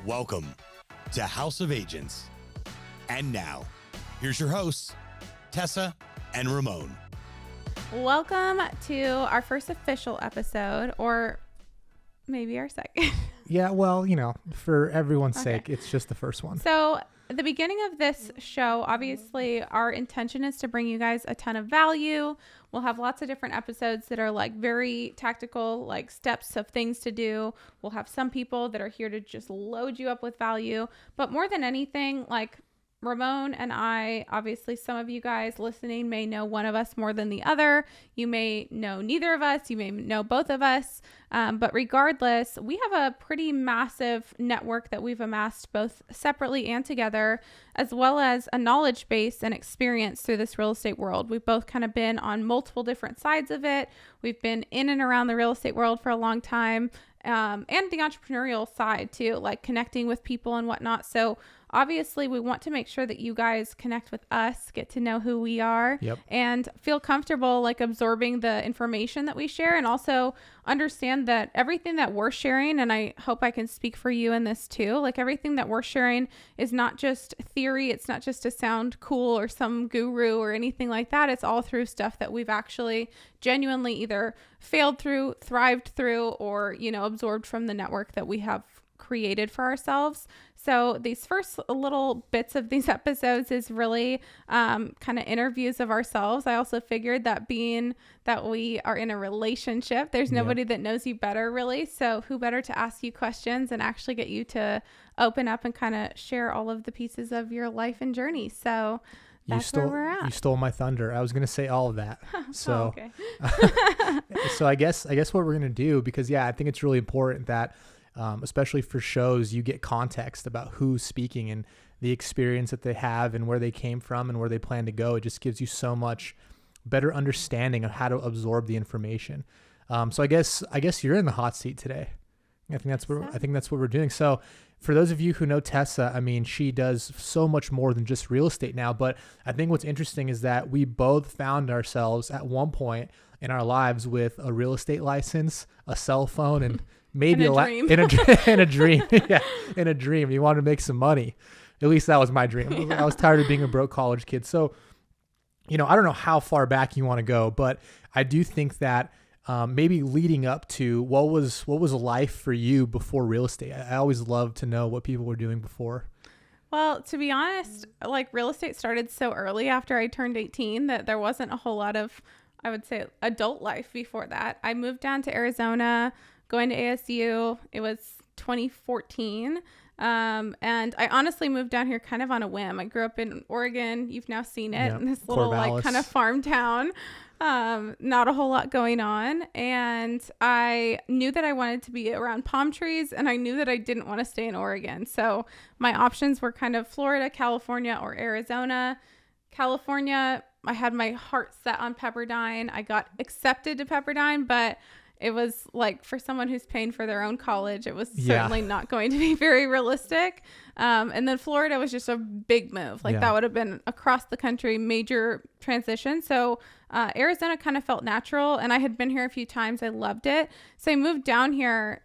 Welcome to House of Agents. And now, here's your hosts, Tessa and Ramon. Welcome to our first official episode, or maybe our second. Yeah, well, for everyone's sake, it's just the first one. So at the beginning of this show, obviously, our intention is to bring you guys a ton of value. We'll have lots of different episodes that are like very tactical, like steps of things to do. We'll have some people that are here to just load you up with value. But more than anything, like Ramon and I, obviously some of you guys listening may know one of us more than the other. You may know neither of us. You may know both of us. But regardless, we have a pretty massive network that we've amassed both separately and together, as well as a knowledge base and experience through this real estate world. We've both kind of been on multiple different sides of it. We've been in and around the real estate world for a long time. And the entrepreneurial side too, like connecting with people and whatnot. So obviously we want to make sure that you guys connect with us, get to know who we are, and feel comfortable like absorbing the information that we share, and also understand that everything that we're sharing, and I hope I can speak for you in this too, like everything that we're sharing is not just theory. It's not just to sound cool or some guru or anything like that. It's all through stuff that we've actually genuinely either failed through, thrived through, or, absorbed from the network that we have created for ourselves. So these first little bits of these episodes is really kind of interviews of ourselves. I also figured that being that we are in a relationship, there's nobody that knows you better really. So who better to ask you questions and actually get you to open up and kind of share all of the pieces of your life and journey. So that's where we're at. You stole my thunder. I was going to say all of that. So, okay. So I guess what we're going to do, because I think it's really important that especially for shows, you get context about who's speaking and the experience that they have and where they came from and where they plan to go. It just gives you so much better understanding of how to absorb the information. So I guess you're in the hot seat today. I think that's what we're doing. So for those of you who know Tessa, I mean, she does so much more than just real estate now. But I think what's interesting is that we both found ourselves at one point in our lives with a real estate license, a cell phone, and maybe in a dream. in a dream. Yeah, in a dream. You wanted to make some money. At least that was my dream. I was tired of being a broke college kid. So, I don't know how far back you want to go, but I do think that maybe leading up to what was life for you before real estate. I always love to know what people were doing before. Well, to be honest, like real estate started so early after I turned 18 that there wasn't a whole lot of, I would say, adult life before that. I moved down to Arizona, going to ASU. It was 2014. And I honestly moved down here kind of on a whim. I grew up in Oregon. You've now seen it in this little like kind of farm town. Not a whole lot going on. And I knew that I wanted to be around palm trees, and I knew that I didn't want to stay in Oregon. So my options were kind of Florida, California, or Arizona. California, I had my heart set on Pepperdine. I got accepted to Pepperdine, but it was like for someone who's paying for their own college, it was certainly not going to be very realistic. And then Florida was just a big move. Like that would have been across the country, major transition. So Arizona kind of felt natural, and I had been here a few times. I loved it. So I moved down here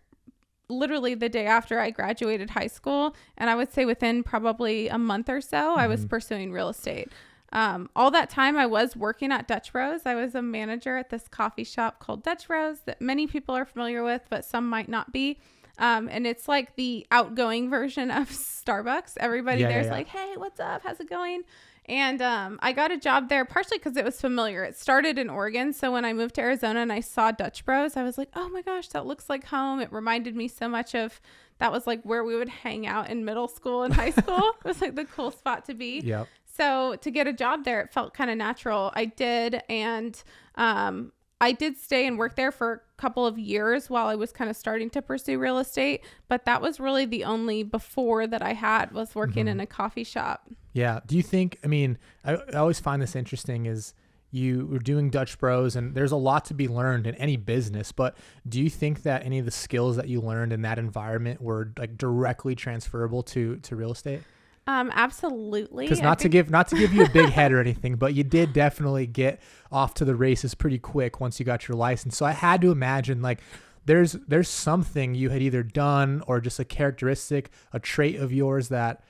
literally the day after I graduated high school. And I would say within probably a month or so, I was pursuing real estate. All that time I was working at Dutch Bros. I was a manager at this coffee shop called Dutch Bros that many people are familiar with, but some might not be. And it's like the outgoing version of Starbucks. Everybody there's like, hey, what's up? How's it going? And I got a job there partially because it was familiar. It started in Oregon. So when I moved to Arizona and I saw Dutch Bros, I was like, oh my gosh, that looks like home. It reminded me so much of, that was like where we would hang out in middle school and high school. It was like the cool spot to be. Yep. So to get a job there, it felt kind of natural. I did. And I did stay and work there for a couple of years while I was kind of starting to pursue real estate. But that was really the only before that I had was working in a coffee shop. Yeah. Do you think, I always find this interesting is you were doing Dutch Bros, and there's a lot to be learned in any business, but do you think that any of the skills that you learned in that environment were like directly transferable to real estate? Absolutely. Because not to give you a big head or anything, but you did definitely get off to the races pretty quick once you got your license. So I had to imagine like there's something you had either done or just a characteristic, a trait of yours that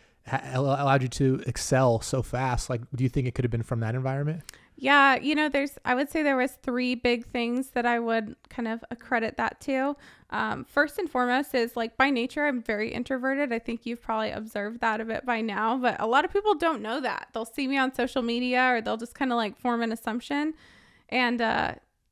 allowed you to excel so fast. Like, do you think it could have been from that environment? Yeah, I would say there was 3 big things that I would kind of accredit that to. First and foremost is, like, by nature, I'm very introverted. I think you've probably observed that a bit by now, but a lot of people don't know that. They'll see me on social media, or they'll just kind of like form an assumption. And,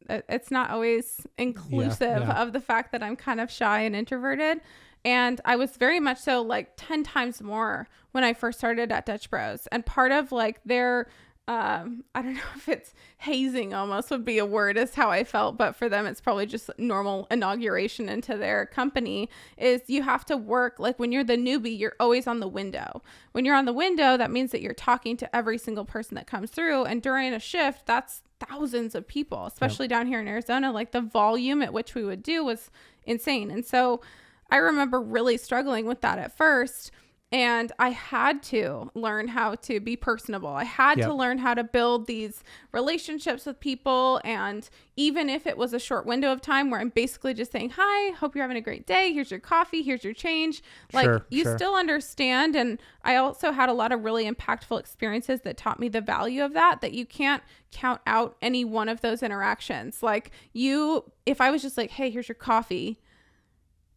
it's not always inclusive of the fact that I'm kind of shy and introverted. And I was very much so, like, 10 times more when I first started at Dutch Bros. And part of, like, their, I don't know if it's hazing almost would be a word, is how I felt, but for them it's probably just normal inauguration into their company, is you have to work, like, when you're the newbie, you're always on the window. When you're on the window, that means that you're talking to every single person that comes through, and during a shift, that's thousands of people, especially down here in Arizona. Like, the volume at which we would do was insane. And so I remember really struggling with that at first. And I had to learn how to be personable. I had to learn how to build these relationships with people. And even if it was a short window of time where I'm basically just saying, hi, hope you're having a great day. Here's your coffee. Here's your change. Like, you still understand. And I also had a lot of really impactful experiences that taught me the value of that you can't count out any one of those interactions. Like, if I was just like, hey, here's your coffee,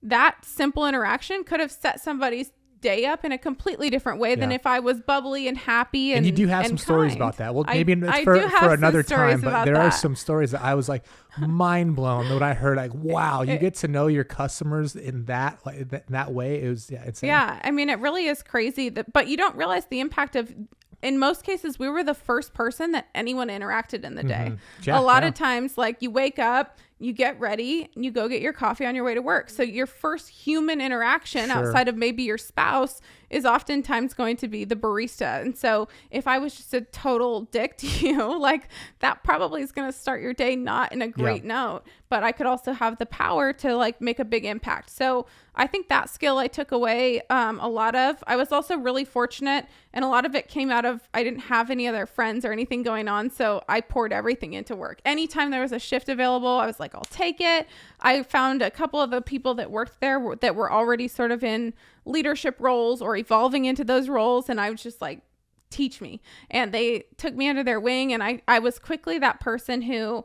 that simple interaction could have set somebody's day up in a completely different way than if I was bubbly and happy. And you do have some stories about that. Well, maybe it's for another time, but there are some stories that I was like mind blown when I heard, like, wow, you get to know your customers in that way. It was insane. Yeah. I mean, it really is crazy but you don't realize the impact of, in most cases, we were the first person that anyone interacted in the day. A lot of times, like, you wake up, you get ready, and you go get your coffee on your way to work. So your first human interaction outside of maybe your spouse is oftentimes going to be the barista. And so if I was just a total dick to you, like, that probably is going to start your day not in a great note. But I could also have the power to, like, make a big impact. So I think that skill I took away a lot of. I was also really fortunate, and a lot of it came out of, I didn't have any other friends or anything going on, so I poured everything into work. Anytime there was a shift available, I was like, I'll take it. I found a couple of the people that worked there that were already sort of in leadership roles or evolving into those roles, and I was just like, teach me. And they took me under their wing, and I was quickly that person who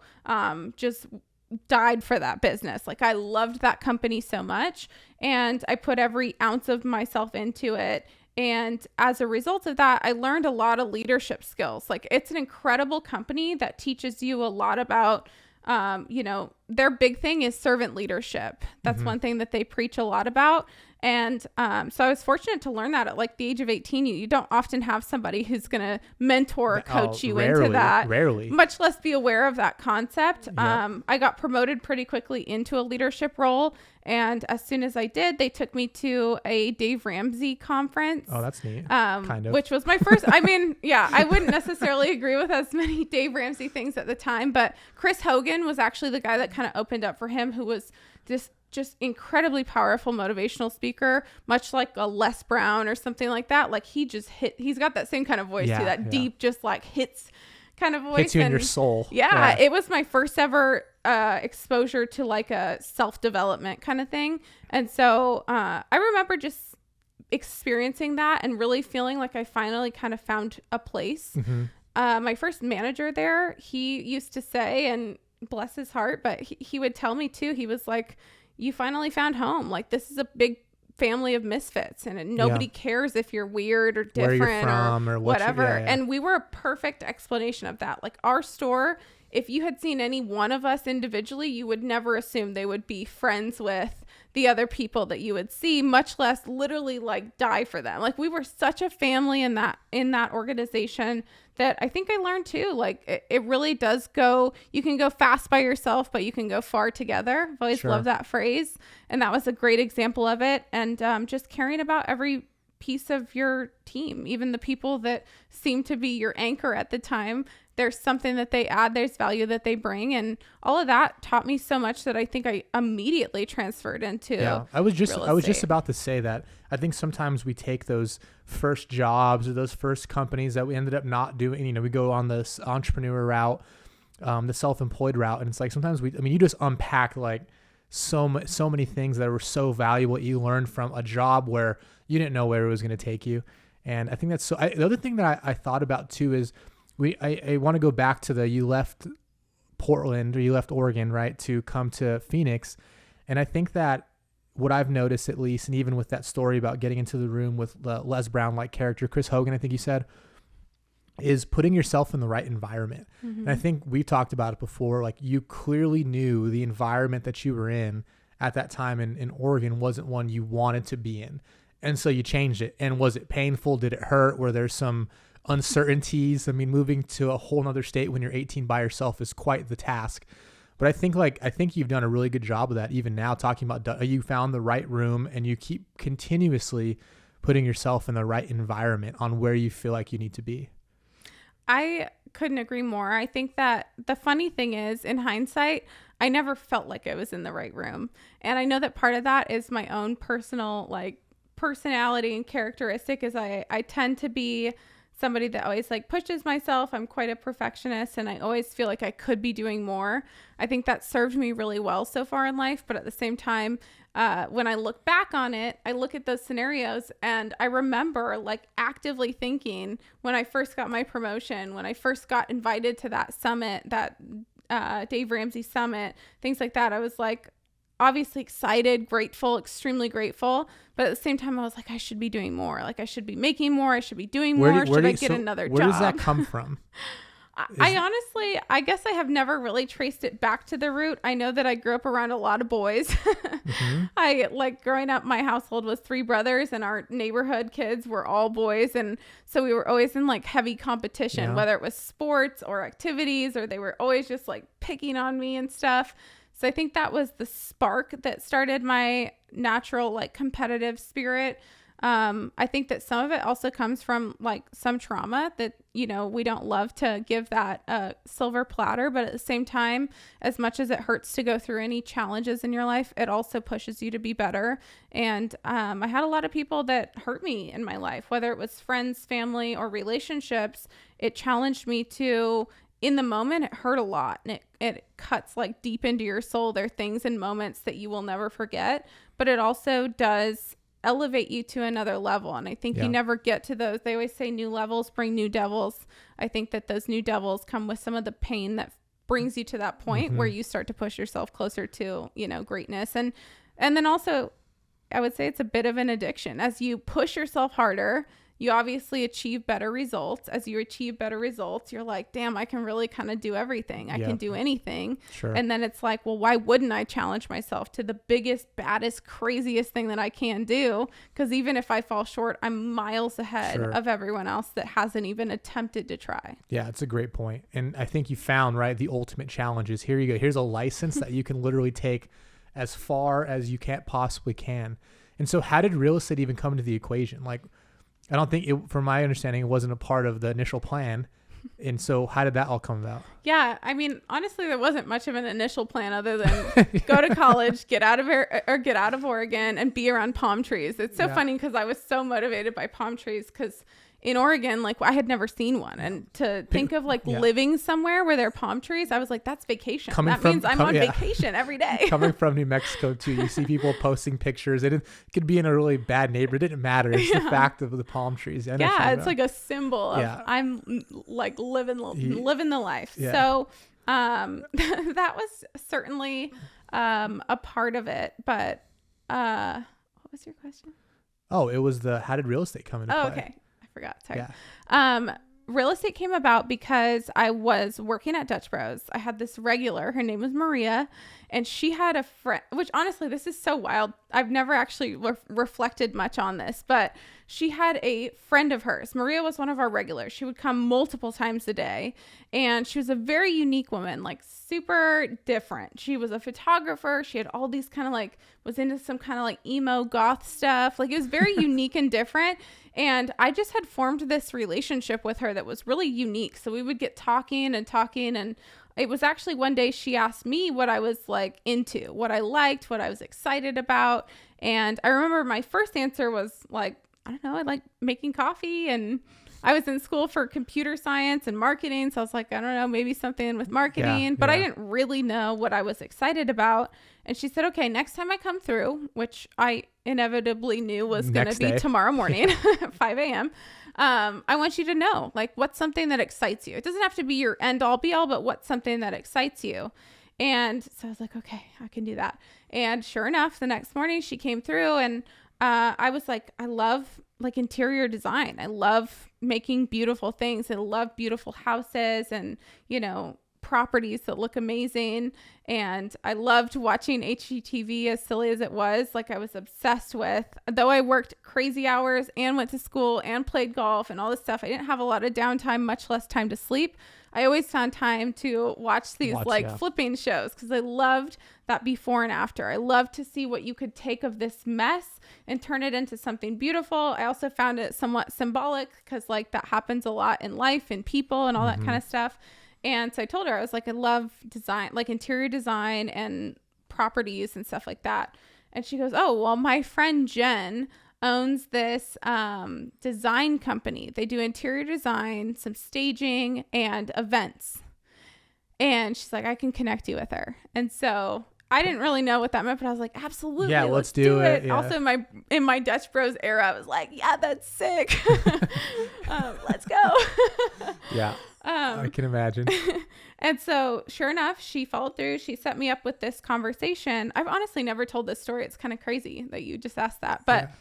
just died for that business. Like, I loved that company so much, and I put every ounce of myself into it. And as a result of that, I learned a lot of leadership skills. Like, it's an incredible company that teaches you a lot about, their big thing is servant leadership. That's one thing that they preach a lot about. And so I was fortunate to learn that at, like, the age of 18. You don't often have somebody who's going to mentor or coach you into that. Rarely. Much less be aware of that concept. I got promoted pretty quickly into a leadership role. And as soon as I did, they took me to a Dave Ramsey conference. Oh, that's neat. Kind of. Which was my first, I mean, I wouldn't necessarily agree with as many Dave Ramsey things at the time, but Chris Hogan was actually the guy that kind of opened up for him, who was just incredibly powerful motivational speaker, much like a Les Brown or something like that. Like, he's got that same kind of voice too, that deep, just like hits kind of voice. Hits you in your soul. Yeah. It was my first ever exposure to, like, a self-development kind of thing. And so I remember just experiencing that and really feeling like I finally kind of found a place. My first manager there, he used to say, and bless his heart, but he would tell me too, he was like, you finally found home. Like, this is a big family of misfits, and nobody cares if you're weird or different, where you're from, or whatever. And we were a perfect explanation of that. Like, our store, if you had seen any one of us individually, you would never assume they would be friends with the other people that you would see, much less literally, like, die for them. Like, we were such a family in that organization that I think I learned too. Like, it really does go, you can go fast by yourself, but you can go far together. I've always loved that phrase. And that was a great example of it. And just caring about every piece of your team, even the people that seem to be your anchor at the time. There's something that they add, there's value that they bring, and all of that taught me so much that I think I immediately transferred into I was just real estate. About to say that I think sometimes we take those first jobs or those first companies that we ended up not doing, we go on this entrepreneur route, the self-employed route, and it's like sometimes you just unpack, like, so many things that were so valuable that you learned from a job where you didn't know where it was going to take you. And I think that's the other thing that I thought about too is I want to go back to you left Portland, or you left Oregon, right, to come to Phoenix. And I think that what I've noticed, at least, and even with that story about getting into the room with the Les Brown-like character, Chris Hogan, I think you said, is putting yourself in the right environment. And I think we talked about it before, like you clearly knew the environment that you were in at that time in Oregon wasn't one you wanted to be in. And so you changed it. And was it painful? Did it hurt? Were there some uncertainties? I mean, moving to a whole nother state when you're 18 by yourself is quite the task. But I think you've done a really good job of that. Even now, talking about you found the right room and you keep continuously putting yourself in the right environment on where you feel like you need to be. I couldn't agree more. I think that the funny thing is, in hindsight, I never felt like I was in the right room. And I know that part of that is my own personal personality and characteristic is I tend to be somebody that always pushes myself. I'm quite a perfectionist and I always feel like I could be doing more. I think that served me really well so far in life. But at the same time, when I look back on it, I look at those scenarios and I remember actively thinking when I first got my promotion, when I first got invited to that summit, that Dave Ramsey summit, things like that. I was obviously excited, grateful, extremely grateful. But at the same time, I was I should be doing more. I should be making more. I should be doing more. Should I get another job? Where does that come from? I honestly, I guess I have never really traced it back to the root. I know that I grew up around a lot of boys. I growing up, my household was 3 brothers and our neighborhood kids were all boys. And so we were always in heavy competition, whether it was sports or activities, or they were always just picking on me and stuff. So I think that was the spark that started my natural competitive spirit. I think that some of it also comes from some trauma that, we don't love to give that silver platter, but at the same time, as much as it hurts to go through any challenges in your life, it also pushes you to be better. And I had a lot of people that hurt me in my life, whether it was friends, family, or relationships. It challenged me to, in the moment, it hurt a lot and it cuts deep into your soul. There are things and moments that you will never forget, but it also does elevate you to another level. And I think you never get to those. They always say new levels bring new devils. I think that those new devils come with some of the pain that brings you to that point where you start to push yourself closer to, greatness. And then also, I would say it's a bit of an addiction. As you push yourself harder, you obviously achieve better results. As you achieve better results, you're damn, I can really kind of do everything. I can do anything. Sure. And then it's well, why wouldn't I challenge myself to the biggest, baddest, craziest thing that I can do? Because even if I fall short, I'm miles ahead of everyone else that hasn't even attempted to try. Yeah, it's a great point. And I think you found, the ultimate challenge is here you go. Here's a license that you can literally take as far as you possibly can. And so how did real estate even come into the equation? I don't think from my understanding, it wasn't a part of the initial plan. And so how did that all come about? Yeah. I mean, honestly, there wasn't much of an initial plan other than go to college, get out of Oregon and be around palm trees. It's so funny because I was so motivated by palm trees because in Oregon, I had never seen one. And to think of living somewhere where there are palm trees, I was that's vacation. That means I'm on vacation every day. Coming from New Mexico too, you see people posting pictures. It could be in a really bad neighborhood. It didn't matter. It's the fact of the palm trees. It's a symbol of I'm living the life. Yeah. So that was certainly a part of it. But what was your question? Oh, it was how did real estate come into play? Okay. Forgot. Sorry. Yeah. Real estate came about because I was working at Dutch Bros. I had this regular, her name was Maria, and she had a friend, which honestly, this is so wild. I've never actually reflected much on this, but she had a friend of hers. Maria was one of our regulars. She would come multiple times a day, and she was a very unique woman, super different. She was a photographer. She had all these kind of was into some kind of emo goth stuff. It was very unique and different. And I just had formed this relationship with her that was really unique. So we would get talking. And it was actually one day she asked me what I was into, what I liked, what I was excited about. And I remember my first answer was I don't know, I like making coffee and I was in school for computer science and marketing. So I was like, I don't know, maybe something with marketing, but I didn't really know what I was excited about. And she said, okay, next time I come through, which I inevitably knew was going to be tomorrow morning at 5 a.m. I want you to know, like, what's something that excites you? It doesn't have to be your end all be all, but what's something that excites you? And so I was like, okay, I can do that. And sure enough, the next morning she came through and I was like, I love like interior design. I love making beautiful things. I love beautiful houses and, you know, properties that look amazing. And I loved watching HGTV, as silly as it was. Like, I was obsessed with, though I worked crazy hours and went to school and played golf and all this stuff, I didn't have a lot of downtime, much less time to sleep. I always found time to watch these flipping shows because I loved that before and after. I loved to see what you could take of this mess and turn it into something beautiful. I also found it somewhat symbolic because like that happens a lot in life and people and all that kind of stuff. And so I told her, I was like, I love design, like interior design and properties and stuff like that. And she goes, oh, well, my friend Jen owns this design company. They do interior design, some staging, and events. And she's like, I can connect you with her. And so I didn't really know what that meant, but I was like, absolutely. Yeah, let's do it. Yeah. Also, in my Dutch Bros era, I was like, yeah, that's sick. Let's go. Yeah. I can imagine. And so sure enough, she followed through. She set me up with this conversation. I've honestly never told this story. It's kind of crazy that you just asked that, but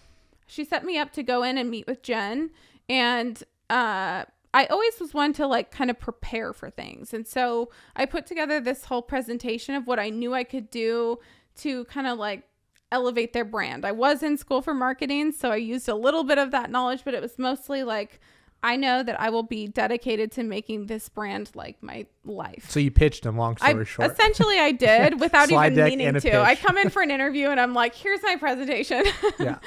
she set me up to go in and meet with Jen. And I always was one to like kind of prepare for things. And so I put together this whole presentation of what I knew I could do to kind of like elevate their brand. I was in school for marketing, so I used a little bit of that knowledge, but it was mostly like, I know that I will be dedicated to making this brand like my life. So you pitched them, long story short. Essentially, I did without even meaning to. I come in for an interview and I'm like, here's my presentation. Yeah.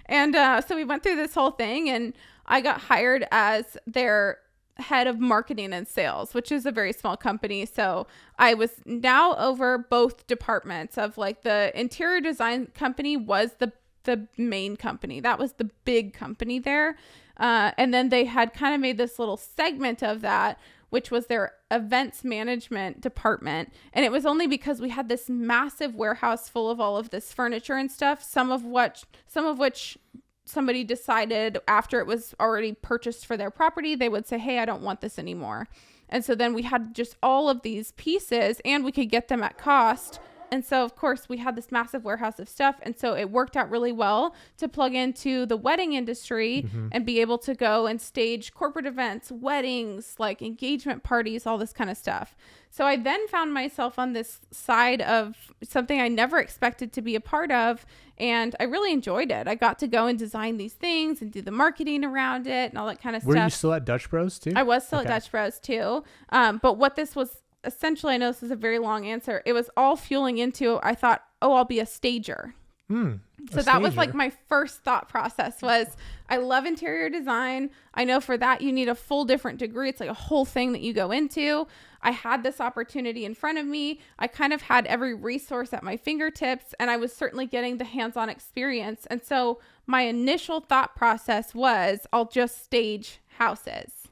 And so we went through this whole thing and I got hired as their head of marketing and sales, which is a very small company. So I was now over both departments of like the interior design company was the main company. That was the big company there. And then they had kind of made this little segment of that, which was their events management department. And it was only because we had this massive warehouse full of all of this furniture and stuff, some of which somebody decided after it was already purchased for their property, they would say, hey, I don't want this anymore. And so then we had just all of these pieces and we could get them at cost. And so, of course, we had this massive warehouse of stuff. And so it worked out really well to plug into the wedding industry and be able to go and stage corporate events, weddings, like engagement parties, all this kind of stuff. So I then found myself on this side of something I never expected to be a part of. And I really enjoyed it. I got to go and design these things and do the marketing around it and all that kind of stuff. Were you still at Dutch Bros too? I was still at Dutch Bros too. But what this was, essentially, I know this is a very long answer. It was all fueling into, I thought, oh, I'll be a stager. So that was like my first thought process was, I love interior design. I know for that, you need a full different degree. It's like a whole thing that you go into. I had this opportunity in front of me. I kind of had every resource at my fingertips and I was certainly getting the hands-on experience. And so my initial thought process was, I'll just stage houses.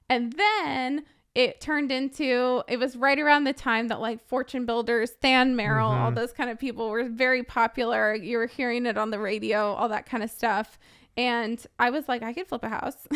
And then it turned into, it was right around the time that like Fortune Builders, Than Merrill, all those kind of people were very popular. You were hearing it on the radio, all that kind of stuff. And I was like, I could flip a house.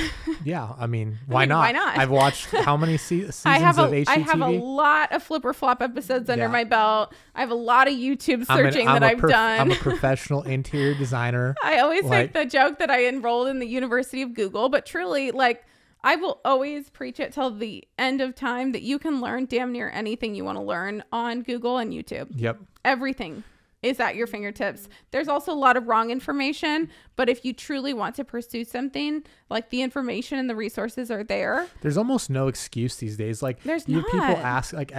Yeah. I mean, why not? I've watched how many seasons of HGTV? I have a lot of Flip or Flop episodes under my belt. I have a lot of YouTube searching that I've done. I'm a professional interior designer. I always make the joke that I enrolled in the University of Google, but truly, like, I will always preach it till the end of time that you can learn damn near anything you want to learn on Google and YouTube. Yep. Everything is at your fingertips. There's also a lot of wrong information, but if you truly want to pursue something, like the information and the resources are there. There's almost no excuse these days. Like people ask, like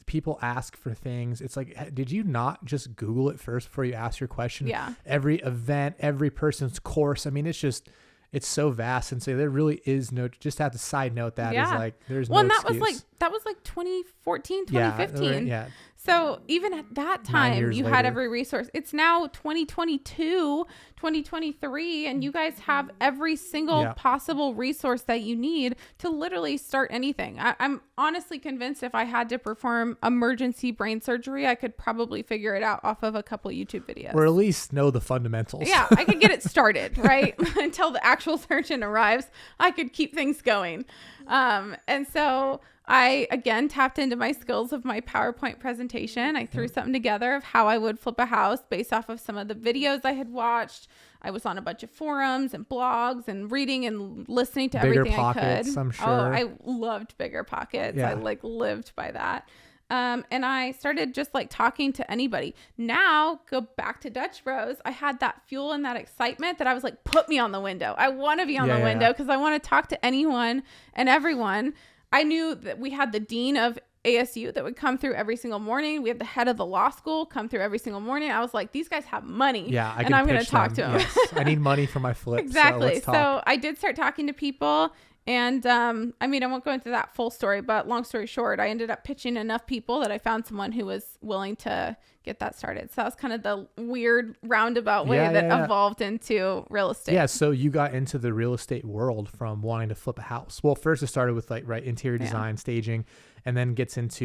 people ask for things. It's like, did you not just Google it first before you ask your question? Yeah. Every event, every person's course. I mean, it's so vast. And so there really is no, just have to side note that is like, there's no excuse. That was like 2014, 2015. Yeah. So even at that time, you had every resource. It's now 2022, 2023, and you guys have every single possible resource that you need to literally start anything. I'm honestly convinced if I had to perform emergency brain surgery, I could probably figure it out off of a couple YouTube videos. Or at least know the fundamentals. Yeah, I could get it started, right? Until the actual surgeon arrives, I could keep things going. And so I, again, tapped into my skills of my PowerPoint presentation. I threw something together of how I would flip a house based off of some of the videos I had watched. I was on a bunch of forums and blogs and reading and listening to everything I could. I'm sure. Oh, I loved Bigger Pockets. Yeah. I lived by that. And I started just talking to anybody. Now, go back to Dutch Bros. I had that fuel and that excitement that I was like, put me on the window. I want to be on the window because I want to talk to anyone and everyone. I knew that we had the dean of ASU that would come through every single morning. We had the head of the law school come through every single morning. I was like, these guys have money. Yeah, and I'm going to talk to them. Yes, I need money for my flip. Exactly. So I did start talking to people. And I won't go into that full story, but long story short, I ended up pitching enough people that I found someone who was willing to get that started. So that was kind of the weird roundabout way that evolved into real estate. Yeah. So you got into the real estate world from wanting to flip a house. Well, first it started with interior design, staging, and then gets into,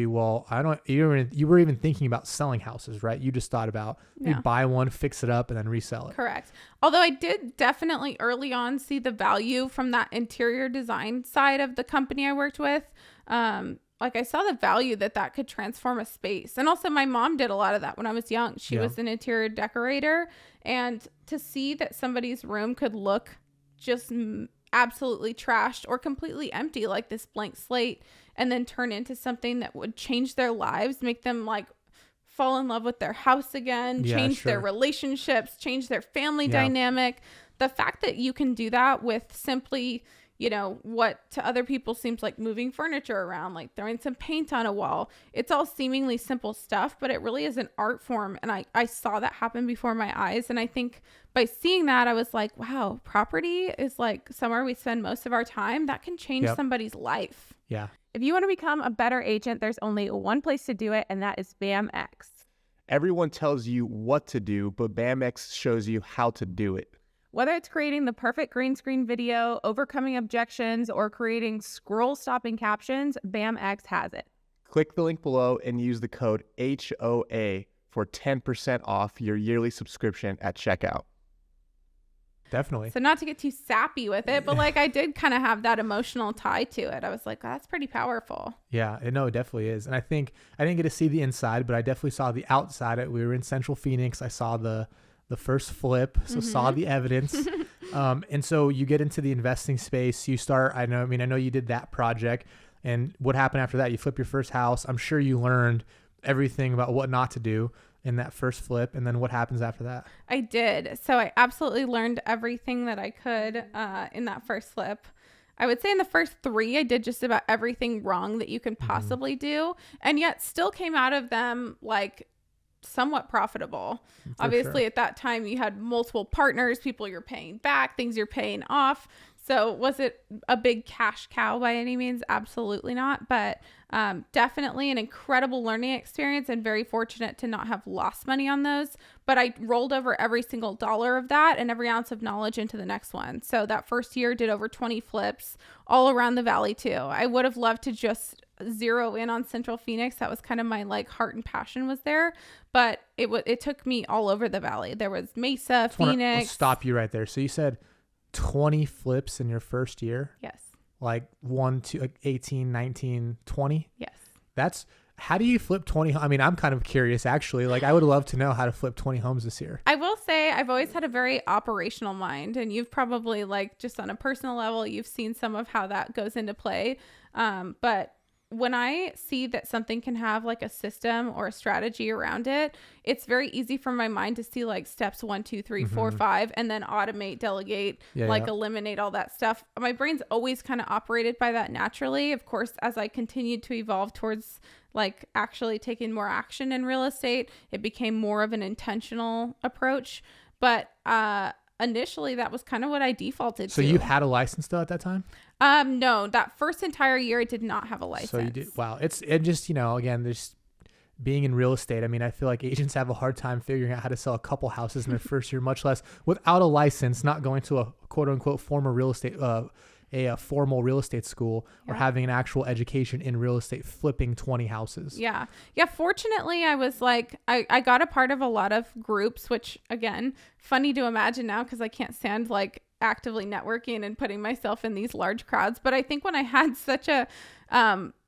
you were even thinking about selling houses, right? You just thought about you'd buy one, fix it up, and then resell it. Correct. Although I did definitely early on see the value from that interior design side of the company I worked with. I saw the value that could transform a space. And also my mom did a lot of that when I was young. She was an interior decorator. And to see that somebody's room could look just absolutely trashed or completely empty, like this blank slate, and then turn into something that would change their lives, make them fall in love with their house again, change their relationships, change their family dynamic. The fact that you can do that with simply, what to other people seems like moving furniture around, like throwing some paint on a wall. It's all seemingly simple stuff, but it really is an art form. And I saw that happen before my eyes. And I think by seeing that, I was like, wow, property is somewhere we spend most of our time. That can change somebody's life. Yeah. If you want to become a better agent, there's only one place to do it, and that is BAMX. Everyone tells you what to do, but BAMX shows you how to do it. Whether it's creating the perfect green screen video, overcoming objections, or creating scroll-stopping captions, BAMX has it. Click the link below and use the code HOA for 10% off your yearly subscription at checkout. Definitely. So not to get too sappy with it, but I did kind of have that emotional tie to it. I was like, that's pretty powerful. Yeah, no, it definitely is. And I think I didn't get to see the inside, but I definitely saw the outside. We were in Central Phoenix. I saw the first flip, so saw the evidence. And so you get into the investing space. You start, I know you did that project. And what happened after that? You flip your first house. I'm sure you learned everything about what not to do in that first flip. And then what happens after that? I did. So I absolutely learned everything that I could in that first flip. I would say in the first 3, I did just about everything wrong that you can possibly do, and yet still came out of them somewhat profitable. Obviously, at that time, you had multiple partners, people you're paying back, things you're paying off. So was it a big cash cow by any means? Absolutely not. But definitely an incredible learning experience, and very fortunate to not have lost money on those. But I rolled over every single dollar of that and every ounce of knowledge into the next one. So that first year did over 20 flips all around the valley too. I would have loved to just zero in on Central Phoenix. That was kind of my heart and passion was there, but it took me all over the valley. There was Mesa, Phoenix. I'll stop you right there. So you said 20 flips in your first year? Yes. 1, 2, 18, 19, 20? Yes. How do you flip 20? I'm kind of curious actually. I would love to know how to flip 20 homes this year. I will say I've always had a very operational mind, and you've probably just on a personal level, you've seen some of how that goes into play. But when I see that something can have a system or a strategy around it, it's very easy for my mind to see steps 1, 2, 3, 4, 5, and then automate, delegate, eliminate all that stuff. My brain's always kind of operated by that naturally. Of course, as I continued to evolve towards actually taking more action in real estate, it became more of an intentional approach. But initially that was kind of what I defaulted to. So you had a license though at that time? No, that first entire year I did not have a license. So you did. Wow. It just, again, there's being in real estate, I mean, I feel like agents have a hard time figuring out how to sell a couple houses in their first year, much less without a license, not going to a quote unquote formal real estate, a formal real estate school, or having an actual education in real estate, flipping 20 houses. Yeah. Fortunately, I was like, I got a part of a lot of groups, which again, funny to imagine now because I can't stand like actively networking and putting myself in these large crowds. But I think when I had such a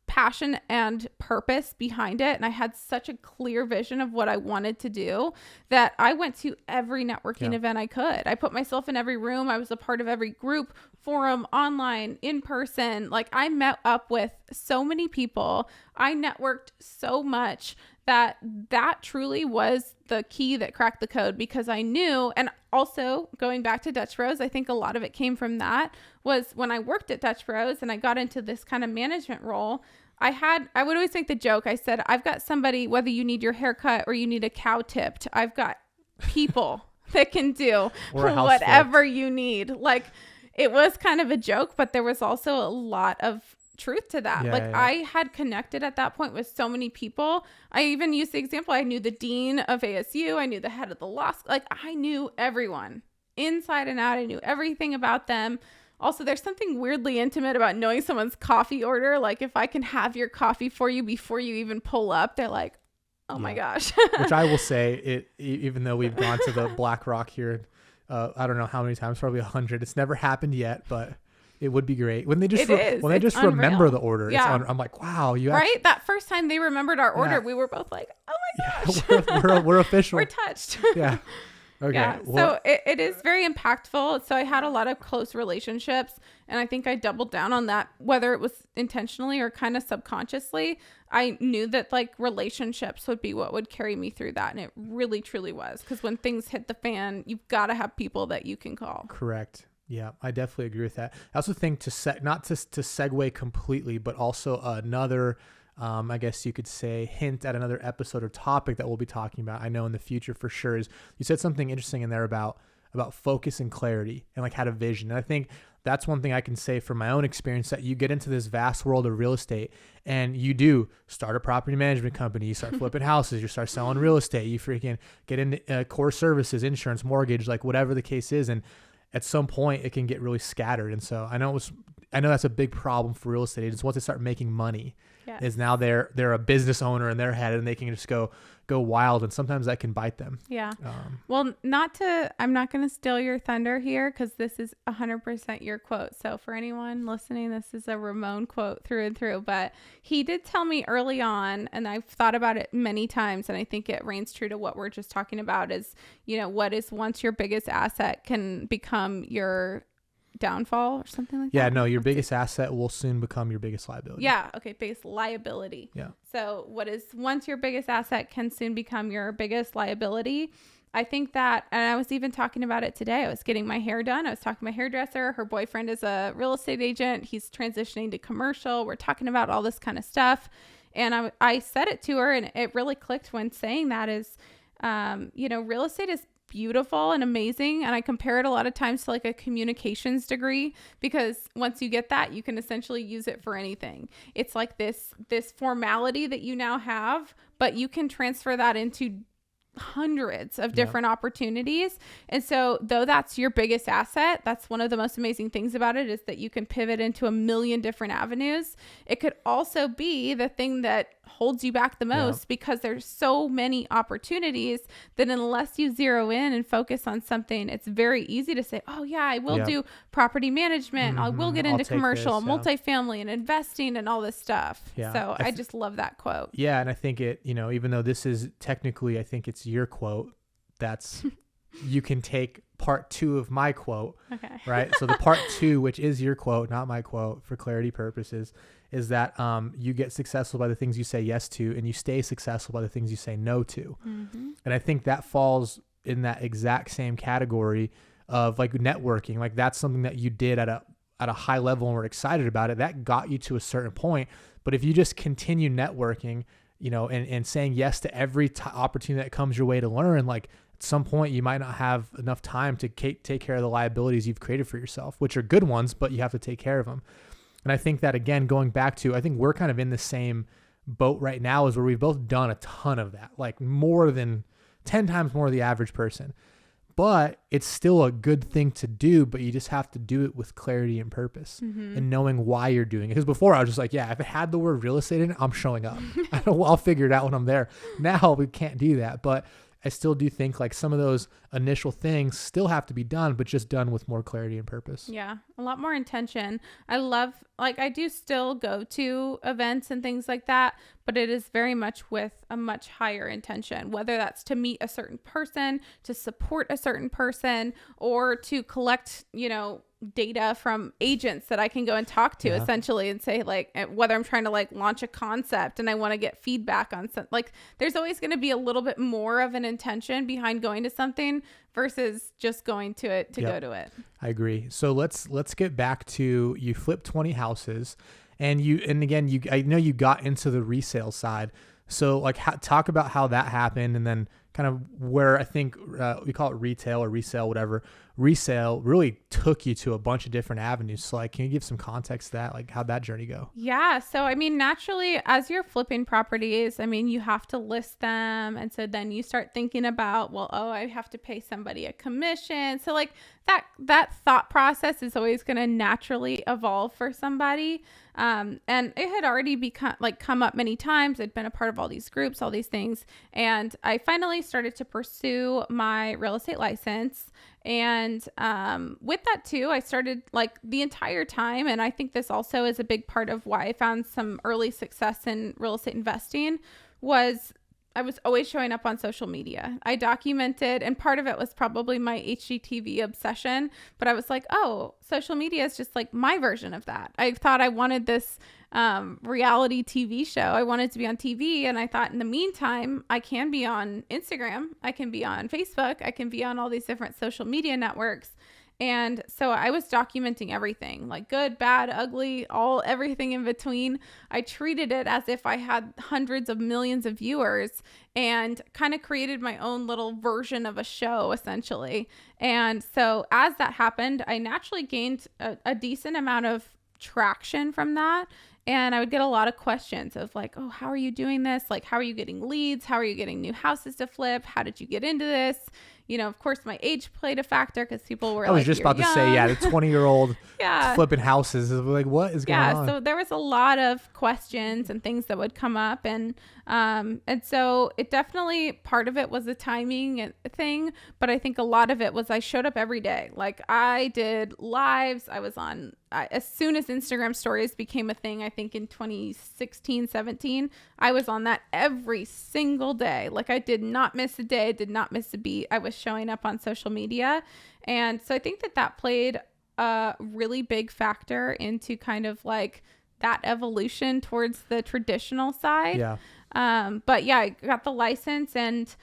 passion and purpose behind it, and I had such a clear vision of what I wanted to do, that I went to every networking event I could. I put myself in every room. I was a part of every group, forum, online, in person. Like I met up with so many people. I networked so much that truly was the key that cracked the code, because I knew. And also going back to Dutch Bros, I think a lot of it came from that, was when I worked at Dutch Bros and I got into this kind of management role, I would always make the joke. I said, I've got somebody, whether you need your haircut or you need a cow tipped, I've got people that can do whatever you need. Like it was kind of a joke, but there was also a lot of truth to that. I had connected at that point with so many people. I even used the example, I knew the dean of ASU, I knew the head of the law school. Like I knew everyone inside and out. I knew everything about them. Also, there's something weirdly intimate about knowing someone's coffee order. Like if I can have your coffee for you before you even pull up, they're like, oh my gosh. Which I will say, even though we've gone to the Black Rock here, I don't know how many times, probably 100. It's never happened yet, but it would be great when they just remember the order. Yeah. I'm like, wow, you right. Actually, that first time they remembered our order, we were both like, oh my gosh, we're official. We're touched. Yeah. Okay. Yeah. Well, so it is very impactful. So I had a lot of close relationships, and I think I doubled down on that, whether it was intentionally or kind of subconsciously. I knew that like relationships would be what would carry me through that. And it really, truly was. Because when things hit the fan, you've got to have people that you can call. Correct. Yeah, I definitely agree with that. I also think not to segue completely, but also another, I guess you could say, hint at another episode or topic that we'll be talking about, I know in the future for sure, is you said something interesting in there about focus and clarity and like had a vision. And I think that's one thing I can say from my own experience, that you get into this vast world of real estate and you do start a property management company, you start flipping houses, you start selling real estate, you freaking get into core services, insurance, mortgage, like whatever the case is. And at some point it can get really scattered. And so I know that's a big problem for real estate agents. Once they start making money, is now they're a business owner in their head and they can just go wild. And sometimes that can bite them. Yeah. Well, I'm not going to steal your thunder here, because this is 100% your quote. So for anyone listening, this is a Ramon quote through and through, but he did tell me early on, and I've thought about it many times, and I think it reigns true to what we're just talking about, is, what is once your biggest asset can become your downfall or something like that. Yeah, no, your biggest asset will soon become your biggest liability. Yeah. Okay. Biggest liability. Yeah. So what is once your biggest asset can soon become your biggest liability. I think that, and I was even talking about it today. I was getting my hair done. I was talking to my hairdresser. Her boyfriend is a real estate agent. He's transitioning to commercial. We're talking about all this kind of stuff. And I said it to her, and it really clicked when saying that is, real estate is beautiful and amazing, and I compare it a lot of times to like a communications degree, because once you get that, you can essentially use it for anything. It's like this formality that you now have, but you can transfer that into hundreds of different opportunities. And so though that's your biggest asset, that's one of the most amazing things about it, is that you can pivot into a million different avenues. It could also be the thing that holds you back the most, because there's so many opportunities that unless you zero in and focus on something, it's very easy to say, oh yeah, I will do property management. I will get into commercial, multifamily, and investing and all this stuff. Yeah. So I just love that quote. Yeah. And I think it, even though this is technically, I think it's your quote, that's, you can take part 2 of my quote, right? So the part 2, which is your quote, not my quote, for clarity purposes, is that you get successful by the things you say yes to, and you stay successful by the things you say no to. And I think that falls in that exact same category of like networking. Like that's something that you did at a high level and were excited about it. That got you to a certain point. But if you just continue networking, and saying yes to every opportunity that comes your way to learn, like at some point you might not have enough time to take care of the liabilities you've created for yourself, which are good ones, but you have to take care of them. And I think that, again, going back to, I think we're kind of in the same boat right now is where we've both done a ton of that, like more than 10 times more than the average person. But it's still a good thing to do, but you just have to do it with clarity and purpose and knowing why you're doing it. Because before I was just like, yeah, if it had the word real estate in it, I'm showing up. I'll figure it out when I'm there. Now we can't do that. But I still do think like some of those initial things still have to be done, but just done with more clarity and purpose. Yeah, a lot more intention. I love, like, I do still go to events and things like that, but it is very much with a much higher intention, whether that's to meet a certain person, to support a certain person, or to collect, you know, data from agents that I can go and talk to essentially and say, like, whether I'm trying to like launch a concept and I want to get feedback on something, like there's always going to be a little bit more of an intention behind going to something versus just going to it to go to it. I agree. So let's get back to, you flipped 20 houses and again, I know you got into the resale side. So like talk about how that happened, and then kind of where I think we call it retail or resale, whatever. Resale really took you to a bunch of different avenues. So like, can you give some context to that? Like, how'd that journey go? Yeah. So, I mean, naturally, as you're flipping properties, I mean, you have to list them. And so then you start thinking about, well, oh, I have to pay somebody a commission. So like that thought process is always going to naturally evolve for somebody. And it had already come up many times. I'd been a part of all these groups, all these things. And I finally started to pursue my real estate license. And with that too, I started like the entire time. And I think this also is a big part of why I found some early success in real estate investing was I was always showing up on social media. I documented, and part of it was probably my HGTV obsession, but I was like, oh, social media is just like my version of that. I thought I wanted this reality TV show. I wanted to be on TV. And I thought in the meantime, I can be on Instagram. I can be on Facebook. I can be on all these different social media networks. And so I was documenting everything, like good, bad, ugly, everything in between. I treated it as if I had hundreds of millions of viewers and kind of created my own little version of a show, essentially. And so as that happened, I naturally gained a decent amount of traction from that. And I would get a lot of questions of like, oh, how are you doing this? Like, how are you getting leads? How are you getting new houses to flip? How did you get into this? You know, of course, my age played a factor because people were like, I was just about to say, yeah, the 20-year-old flipping houses. Like, what is going on? So there was a lot of questions and things that would come up. And so it definitely, part of it was a timing thing. But I think a lot of it was I showed up every day. Like I did lives. I was on, as soon as Instagram stories became a thing, I think in 2016, 17, I was on that every single day. Like I did not miss a day, did not miss a beat. I was showing up on social media. And so I think that played a really big factor into kind of like that evolution towards the traditional side. Yeah. But yeah, I got the license, and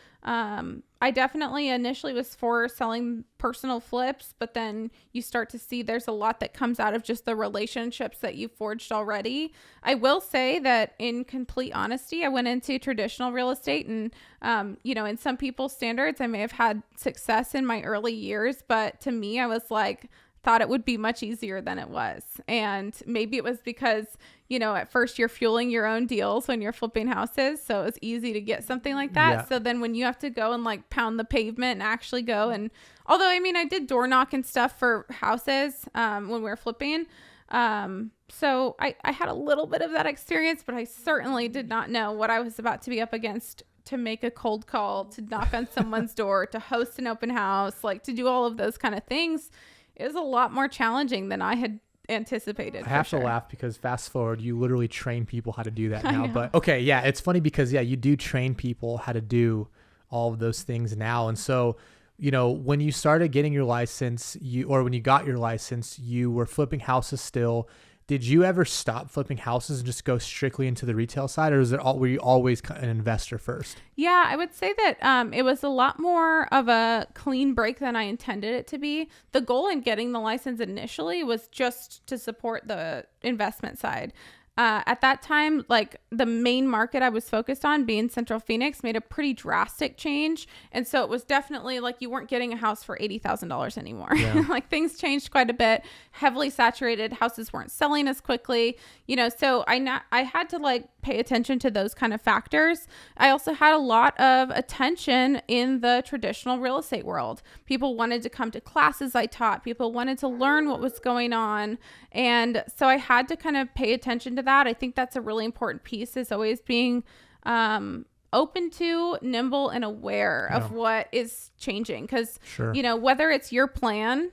I definitely initially was for selling personal flips, but then you start to see there's a lot that comes out of just the relationships that you forged already. I will say that in complete honesty, I went into traditional real estate and, you know, in some people's standards, I may have had success in my early years, but to me, I was like, thought it would be much easier than it was. And maybe it was because, you know, at first you're fueling your own deals when you're flipping houses. So it's easy to get something like that. Yeah. So then when you have to go and like pound the pavement and actually go, and although, I mean, I did door knock and stuff for houses when we were flipping. So I had a little bit of that experience, but I certainly did not know what I was about to be up against, to make a cold call, to knock on someone's door, to host an open house, like to do all of those kind of things. It was a lot more challenging than I had anticipated. I have to laugh because fast forward, you literally train people how to do that now. But okay, yeah, it's funny because you do train people how to do all of those things now. And so, you know, when you started getting your license, when you got your license, you were flipping houses still. Did you ever stop flipping houses and just go strictly into the retail side, or were you always an investor first? Yeah, I would say that it was a lot more of a clean break than I intended it to be. The goal in getting the license initially was just to support the investment side. at that time, like the main market I was focused on, being Central Phoenix, made a pretty drastic change. And so it was definitely like you weren't getting a house for $80,000 anymore. Yeah. Like things changed quite a bit. Heavily saturated, houses weren't selling as quickly, you know, so I had to like pay attention to those kind of factors. I also had a lot of attention in the traditional real estate world. People wanted to come to classes I taught. People wanted to learn what was going on. And so I had to kind of pay attention to that. I think that's a really important piece, is always being open to, nimble, and aware of what is changing. Because, you know, whether it's your plan,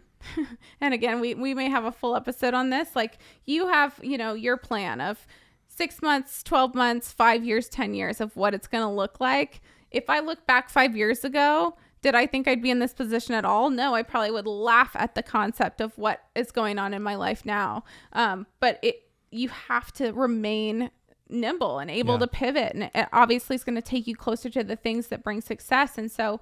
and again, we may have a full episode on this, like you have, you know, your plan of 6 months, 12 months, 5 years, 10 years of what it's going to look like. If I look back 5 years ago, did I think I'd be in this position at all? No, I probably would laugh at the concept of what is going on in my life now. But you have to remain nimble and able to pivot. And it obviously is going to take you closer to the things that bring success. And so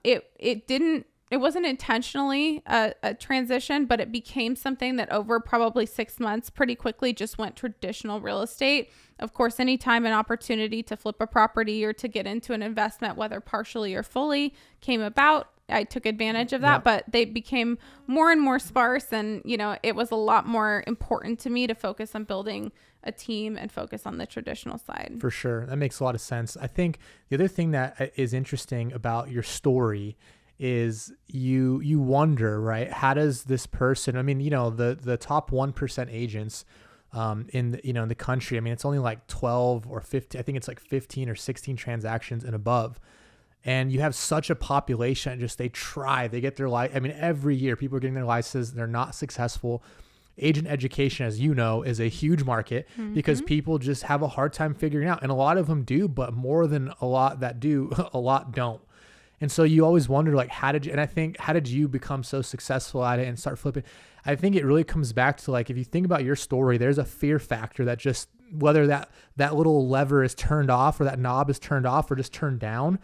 it wasn't intentionally a transition, but it became something that over probably 6 months pretty quickly just went traditional real estate. Of course, anytime an opportunity to flip a property or to get into an investment, whether partially or fully, came about, I took advantage of that, but they became more and more sparse. And, you know, it was a lot more important to me to focus on building a team and focus on the traditional side. For sure. That makes a lot of sense. I think the other thing that is interesting about your story is you wonder, right? How does this person, I mean, you know, the top 1% agents in the country, I mean, it's only like 12 or 15, I think it's like 15 or 16 transactions and above. And you have such a population, just they get their life. I mean, every year people are getting their licenses. They're not successful. Agent education, as you know, is a huge market because people just have a hard time figuring out. And a lot of them do, but more than a lot that do, a lot don't. And so you always wonder, like, how did you become so successful at it and start flipping? I think it really comes back to, like, if you think about your story, there's a fear factor that just, whether that little lever is turned off or that knob is turned off or just turned down.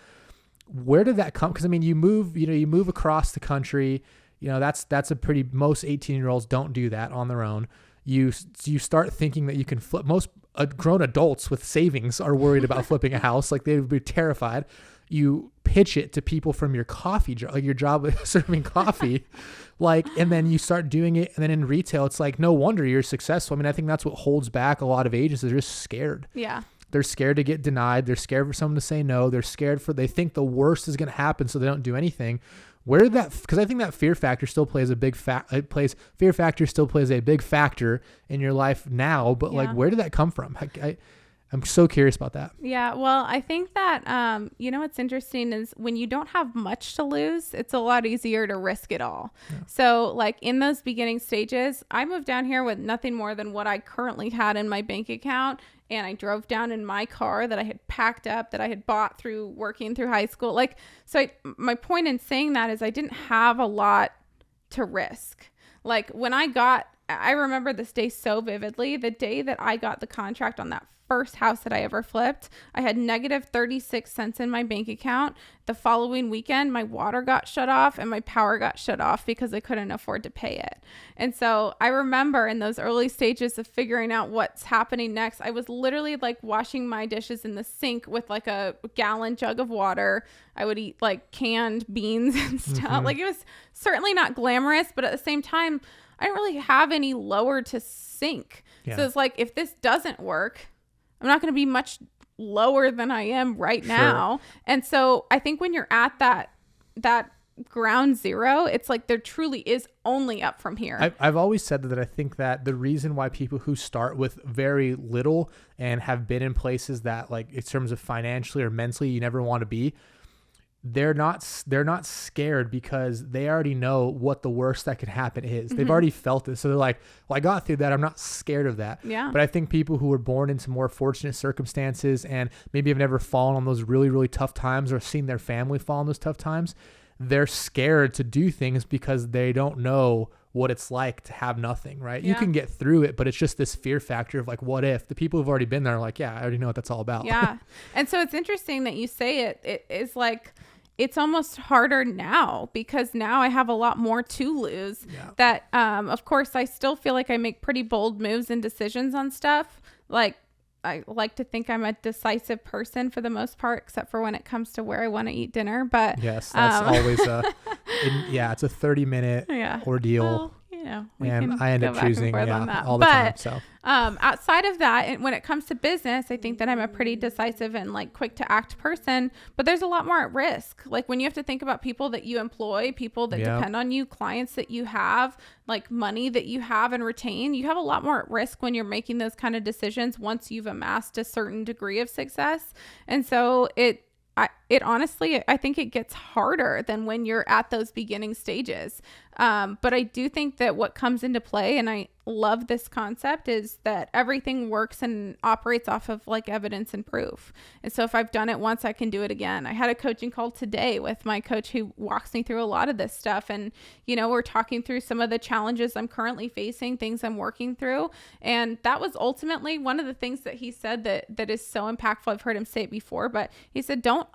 Where did that come? Because I mean, you move across the country, you know, that's a pretty, most 18-year-olds don't do that on their own. You start thinking that you can flip. Most grown adults with savings are worried about flipping a house. Like, they would be terrified. You pitch it to people from your coffee job, like your job serving coffee, like, and then you start doing it. And then in retail, it's like, no wonder you're successful. I mean, I think that's what holds back a lot of agents. They're just scared. Yeah. They're scared to get denied. They're scared for someone to say no. They're scared they think the worst is going to happen, so they don't do anything. Where did that, because I think that fear factor still plays a big fear factor still plays a big factor in your life now, but like, where did that come from? I'm so curious about that. Yeah. Well, I think that, you know, what's interesting is when you don't have much to lose, it's a lot easier to risk it all. Yeah. So like in those beginning stages, I moved down here with nothing more than what I currently had in my bank account. And I drove down in my car that I had packed up, that I had bought through working through high school. Like, so my point in saying that is I didn't have a lot to risk. Like I remember this day so vividly, the day that I got the contract on that first house that I ever flipped, I had negative 36 cents in my bank account. The following weekend, my water got shut off and my power got shut off because I couldn't afford to pay it. And so I remember in those early stages of figuring out what's happening next, I was literally like washing my dishes in the sink with like a gallon jug of water. I would eat like canned beans and stuff. Like, it was certainly not glamorous, but at the same time, I didn't really have any lower to sink. Yeah. So it's like, if this doesn't work, I'm not going to be much lower than I am right now. And so I think when you're at that ground zero, it's like there truly is only up from here. I've always said that I think that the reason why people who start with very little and have been in places that, like, in terms of financially or mentally you never want to be, they're not scared because they already know what the worst that could happen is. They've already felt it. So they're like, well, I got through that. I'm not scared of that. Yeah. But I think people who were born into more fortunate circumstances and maybe have never fallen on those really, really tough times or seen their family fall on those tough times, they're scared to do things because they don't know what it's like to have nothing, right? Yeah. You can get through it, but it's just this fear factor of like, what if? The people who've already been there are like, yeah, I already know what that's all about. Yeah. And so it's interesting that you say it. It is like, it's almost harder now because now I have a lot more to lose. Yeah. That, of course, I still feel like I make pretty bold moves and decisions on stuff. Like, I like to think I'm a decisive person for the most part, except for when it comes to where I want to eat dinner. But yes, that's always it's a 30-minute ordeal. Well, you know, and I end up choosing on that. all the time. So outside of that, and when it comes to business, I think that I'm a pretty decisive and like quick to act person, but there's a lot more at risk. Like when you have to think about people that you employ, people that depend on you, clients that you have, like money that you have and retain, you have a lot more at risk when you're making those kind of decisions once you've amassed a certain degree of success. And so it honestly, I think it gets harder than when you're at those beginning stages. But I do think that what comes into play, and I love this concept, is that everything works and operates off of like evidence and proof. And so if I've done it once, I can do it again. I had a coaching call today with my coach who walks me through a lot of this stuff. And, you know, we're talking through some of the challenges I'm currently facing, things I'm working through. And that was ultimately one of the things that he said that is so impactful. I've heard him say it before, but he said, don't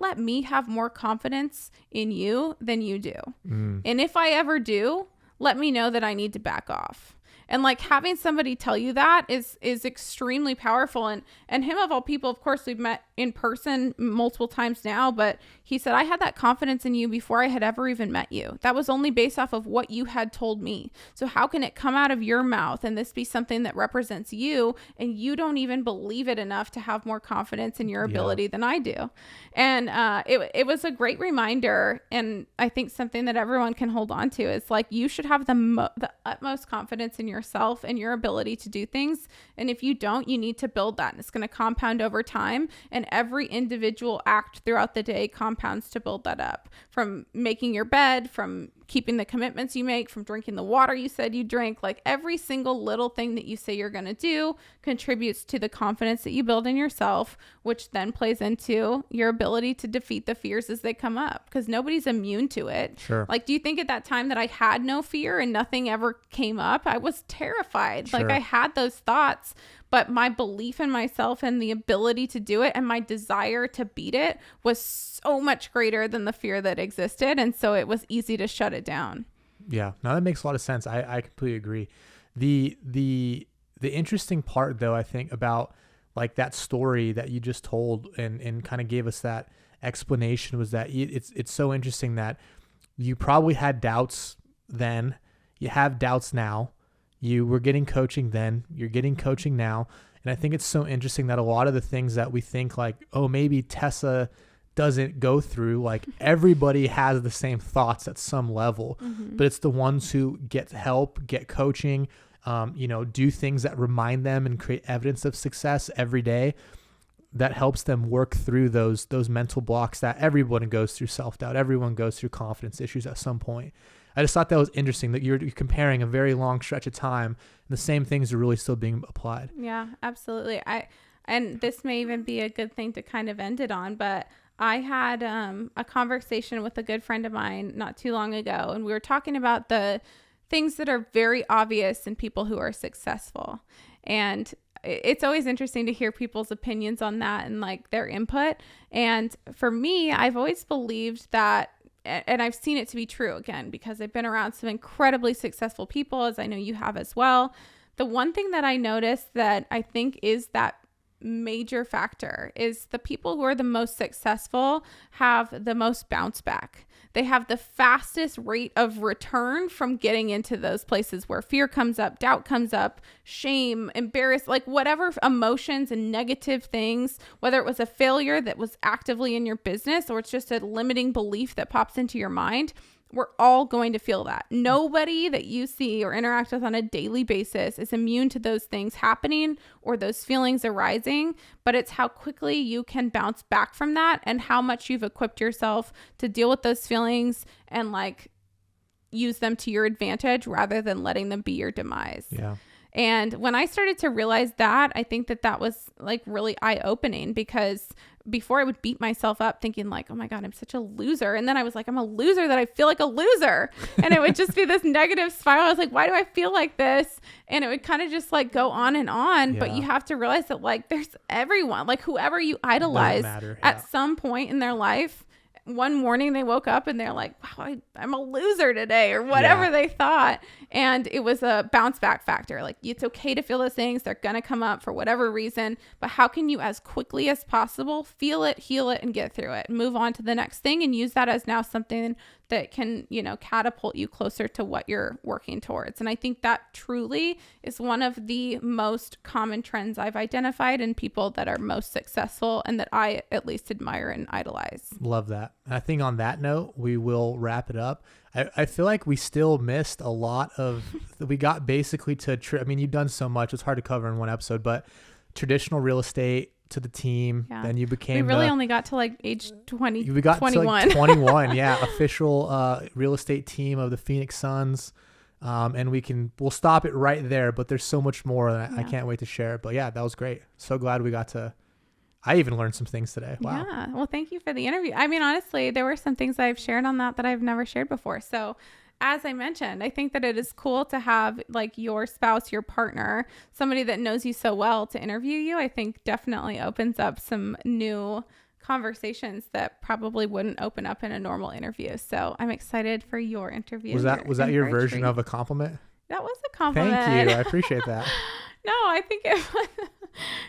let me have more confidence in you than you do. And if I ever do, let me know that I need to back off. And like having somebody tell you that is extremely powerful. And him of all people, of course, we've met in person multiple times now, but he said, I had that confidence in you before I had ever even met you. That was only based off of what you had told me. So how can it come out of your mouth and this be something that represents you and you don't even believe it enough to have more confidence in your ability than I do? And it was a great reminder. And I think something that everyone can hold on to is like, you should have the utmost confidence in yourself and your ability to do things. And if you don't, you need to build that. And it's going to compound over time. And every individual act throughout the day compounds to build that up. From making your bed, from keeping the commitments you make, from drinking the water you said you drink, like every single little thing that you say you're going to do contributes to the confidence that you build in yourself, which then plays into your ability to defeat the fears as they come up, because nobody's immune to it. Sure. Like, do you think at that time that I had no fear and nothing ever came up? I was terrified. Sure. Like I had those thoughts, but my belief in myself and the ability to do it and my desire to beat it was so much greater than the fear that existed. And so it was easy to shut it down. Yeah. No, that makes a lot of sense. I completely agree. The interesting part though, I think about like that story that you just told and kind of gave us that explanation was that it's so interesting that you probably had doubts then, you have doubts now. You were getting coaching then, you're getting coaching now. And I think it's so interesting that a lot of the things that we think like, oh, maybe Tessa doesn't go through, like everybody has the same thoughts at some level, but it's the ones who get help, get coaching, do things that remind them and create evidence of success every day that helps them work through those mental blocks that everyone goes through. Self-doubt, everyone goes through confidence issues at some point. I just thought that was interesting that you're comparing a very long stretch of time and the same things are really still being applied. Yeah, absolutely. And this may even be a good thing to kind of end it on, but I had a conversation with a good friend of mine not too long ago, and we were talking about the things that are very obvious in people who are successful. And it's always interesting to hear people's opinions on that and like their input. And for me, I've always believed that, and I've seen it to be true again, because I've been around some incredibly successful people, as I know you have as well. The one thing that I noticed that I think is that major factor is the people who are the most successful have the most bounce back. They have the fastest rate of return from getting into those places where fear comes up, doubt comes up, shame, embarrassed, like whatever emotions and negative things, whether it was a failure that was actively in your business or it's just a limiting belief that pops into your mind. We're all going to feel that. Nobody that you see or interact with on a daily basis is immune to those things happening or those feelings arising, but it's how quickly you can bounce back from that and how much you've equipped yourself to deal with those feelings and like use them to your advantage rather than letting them be your demise. Yeah. And when I started to realize that, I think that was like really eye-opening, because before I would beat myself up thinking like, oh my God, I'm such a loser. And then I was like, I'm a loser that I feel like a loser. And it would just be this negative spiral. I was like, why do I feel like this? And it would kind of just like go on and on. Yeah. But you have to realize that like there's everyone, like whoever you idolize matter. at some point in their life, one morning they woke up and they're like, wow, I'm a loser today, or whatever they thought. And it was a bounce back factor. Like, it's okay to feel those things. They're going to come up for whatever reason, but how can you, as quickly as possible, feel it, heal it, and get through it, move on to the next thing, and use that as now something that can, you know, catapult you closer to what you're working towards. And I think that truly is one of the most common trends I've identified in people that are most successful and that I at least admire and idolize. Love that. And I think on that note, we will wrap it up. I feel like we still missed a lot of, we got basically to, I mean, you've done so much, it's hard to cover in one episode, but traditional real estate to the team. Yeah. Then you became, we really only got to like age 20, we got 21. to like 21. Yeah. Official real estate team of the Phoenix Suns. And we'll stop it right there, but there's so much more that I can't wait to share it. But yeah, that was great. So glad we got to, I even learned some things today. Wow. Yeah. Well, thank you for the interview. I mean, honestly, there were some things I've shared on that I've never shared before. So as I mentioned, I think that it is cool to have like your spouse, your partner, somebody that knows you so well to interview you. I think definitely opens up some new conversations that probably wouldn't open up in a normal interview. So I'm excited for your interview. Was that your version of a compliment? That was a compliment. Thank you. I appreciate that. No, I think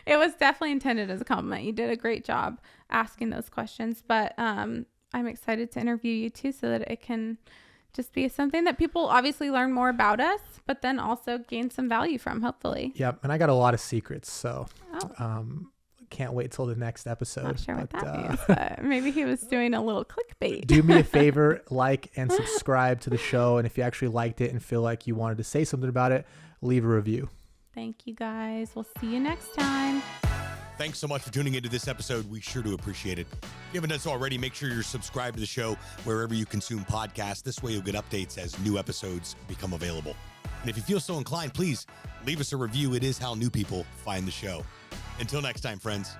it was definitely intended as a compliment. You did a great job asking those questions, but I'm excited to interview you too, so that it can just be something that people obviously learn more about us, but then also gain some value from, hopefully. Yep. And I got a lot of secrets, so can't wait till the next episode. Not sure what that means, but maybe he was doing a little clickbait. Do me a favor, like and subscribe to the show. And if you actually liked it and feel like you wanted to say something about it, leave a review. Thank you, guys. We'll see you next time. Thanks so much for tuning into this episode. We sure do appreciate it. If you haven't done so already, make sure you're subscribed to the show wherever you consume podcasts. This way you'll get updates as new episodes become available. And if you feel so inclined, please leave us a review. It is how new people find the show. Until next time, friends.